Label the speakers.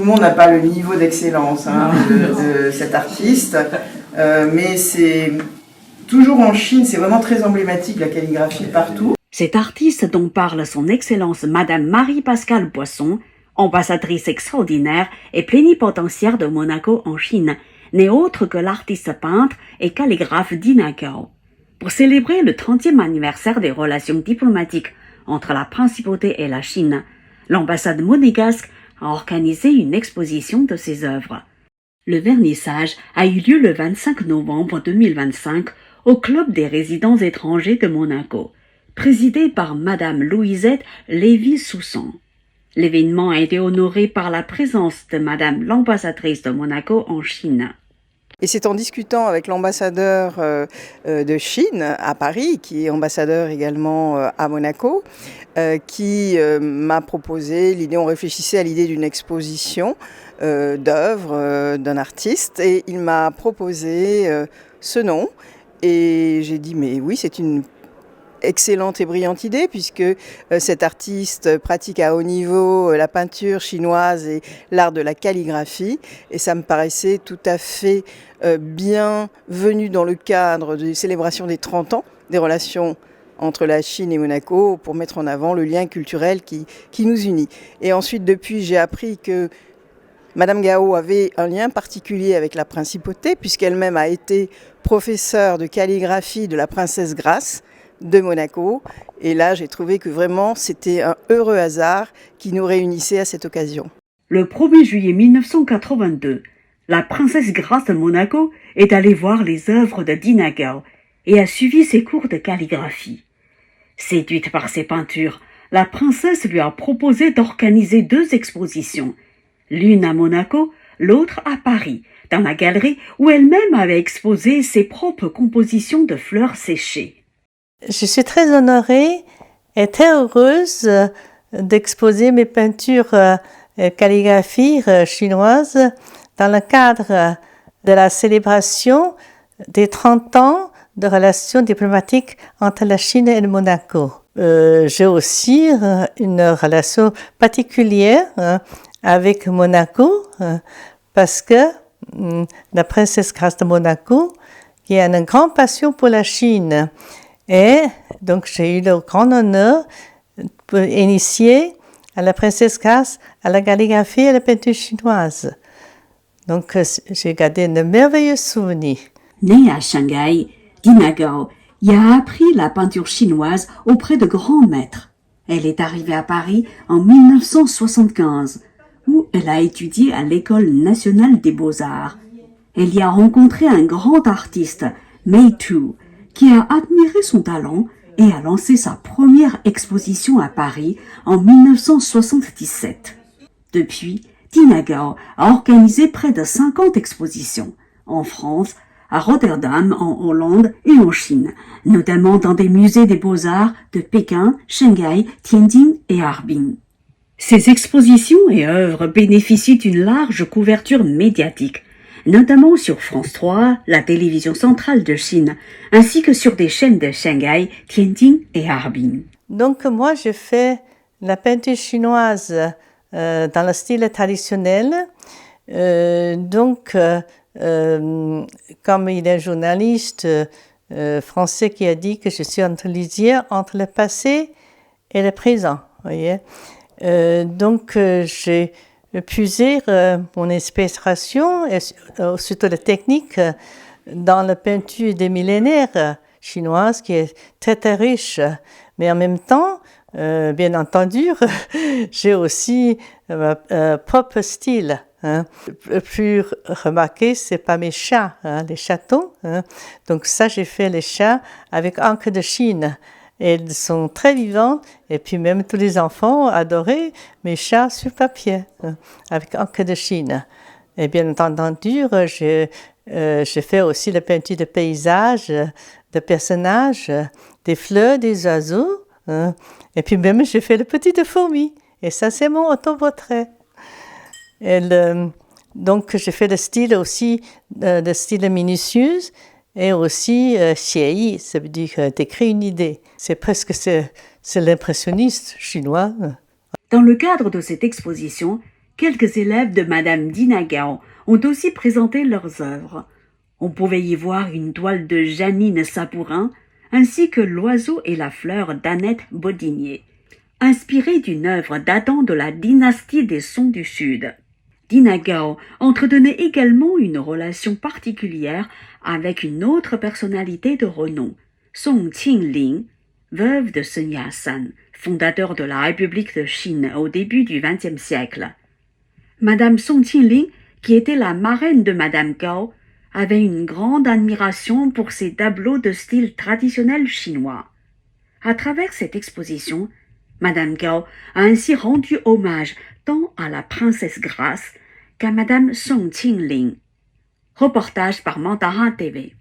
Speaker 1: monde n'a pas le niveau d'excellence de cet artiste, mais c'est toujours en Chine, c'est vraiment très emblématique la calligraphie partout.
Speaker 2: Cet artiste dont parle son Excellence Madame Marie-Pascale Boisson, ambassadrice extraordinaire et plénipotentiaire de Monaco en Chine, n'est autre que l'artiste peintre et calligraphe Dina Gao. Pour célébrer le 30e anniversaire des relations diplomatiques entre la principauté et la Chine, l'ambassade monégasque a organisé une exposition de ses œuvres. Le vernissage a eu lieu le 25 novembre 2025 au Club des résidents étrangers de Monaco, présidé par Madame Louisette Lévy-Soussan. L'événement a été honoré par la présence de Madame l'ambassadrice de Monaco en Chine.
Speaker 1: Et c'est en discutant avec l'ambassadeur de Chine à Paris, qui est ambassadeur également à Monaco, qui m'a proposé l'idée, on réfléchissait à l'idée d'une exposition d'œuvres d'un artiste, et il m'a proposé ce nom. Et j'ai dit, mais oui, c'est une excellente et brillante idée, puisque cet artiste pratique à haut niveau la peinture chinoise et l'art de la calligraphie, et ça me paraissait tout à fait bienvenu dans le cadre des célébrations des 30 ans des relations entre la Chine et Monaco, pour mettre en avant le lien culturel qui nous unit. Et ensuite, depuis, j'ai appris que Madame Gao avait un lien particulier avec la principauté, puisqu'elle-même a été professeure de calligraphie de la princesse Grace de Monaco. Et là, j'ai trouvé que vraiment, c'était un heureux hasard qui nous réunissait à cette occasion.
Speaker 2: Le 1er juillet 1982, la princesse Grace de Monaco est allée voir les œuvres de Dina Gao et a suivi ses cours de calligraphie. Séduite par ses peintures, la princesse lui a proposé d'organiser 2 expositions, l'une à Monaco, l'autre à Paris, dans la galerie où elle-même avait exposé ses propres compositions de fleurs séchées.
Speaker 3: Je suis très honorée et très heureuse d'exposer mes peintures calligraphies chinoises dans le cadre de la célébration des 30 ans de relations diplomatiques entre la Chine et le Monaco. J'ai aussi une relation particulière avec Monaco parce que la princesse Grace de Monaco, qui a une grande passion pour la Chine, et donc j'ai eu le grand honneur d'initier à la princesse Grace à la calligraphie et à la peinture chinoise. Donc j'ai gardé de merveilleux souvenirs.
Speaker 2: Née à Shanghai, Dina Gao y a appris la peinture chinoise auprès de grands maîtres. Elle est arrivée à Paris en 1975, où elle a étudié à l'École nationale des beaux-arts. Elle y a rencontré un grand artiste, Mei Tu, qui a admiré son talent et a lancé sa première exposition à Paris en 1977. Depuis, Dina Gao a organisé près de 50 expositions, en France, à Rotterdam, en Hollande et en Chine, notamment dans des musées des beaux-arts de Pékin, Shanghai, Tianjin et Harbin. Ces expositions et œuvres bénéficient d'une large couverture médiatique, notamment sur France 3, la télévision centrale de Chine, ainsi que sur des chaînes de Shanghai, Tianjin et Harbin.
Speaker 3: Donc moi, je fais la peinture chinoise dans le style traditionnel. Comme il est un journaliste français qui a dit que je suis entre lisière entre le passé et le présent, voyez. J'ai puisé mon inspiration et surtout la technique dans la peinture des millénaires chinoise qui est très très riche, mais en même temps, bien entendu, j'ai aussi mon propre style. Le plus remarqué, c'est pas mes chats, les chatons. Donc ça, j'ai fait les chats avec encre de Chine. Et ils sont très vivants. Et puis même tous les enfants ont adoré mes chats sur papier, avec encre de Chine. Et bien entendu, j'ai fait aussi la peinture de paysages, de personnages, des fleurs, des oiseaux. Et puis même, j'ai fait le petit de fourmis. Et ça, c'est mon autoportrait. Donc, j'ai fait le style aussi, le style minutieux et aussi xie, ça veut dire d'écrire une idée. C'est l'impressionniste chinois.
Speaker 2: Dans le cadre de cette exposition, Quelques élèves de Madame Dina Gao ont aussi présenté leurs œuvres. On pouvait y voir une toile de Janine Sapourin, ainsi que l'oiseau et la fleur d'Annette Bodinier, inspirée d'une œuvre datant de la dynastie des Song du Sud. Dina Gao entretenait également une relation particulière avec une autre personnalité de renom, Song Qingling, veuve de Sun Yat-sen, fondateur de la République de Chine au début du XXe siècle. Madame Song Qingling, qui était la marraine de Madame Gao, avait une grande admiration pour ses tableaux de style traditionnel chinois. À travers cette exposition, Madame Gao a ainsi rendu hommage tant à la princesse Grace qu'à Madame Song Qingling. Reportage par Mandarin TV.